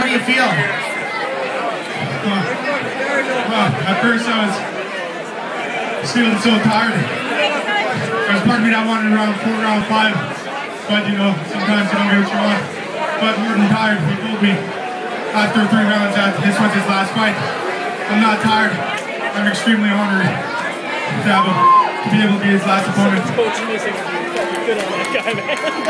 how do you feel? Well, at first I was feeling so tired. There's part of me that wanted round 4, round 5, but you know, sometimes you don't get what you want. But more than tired, he told me after 3 rounds that this was his last fight. I'm not tired. I'm extremely honored to be able to be his last opponent. Coach missing. Good on that guy, man.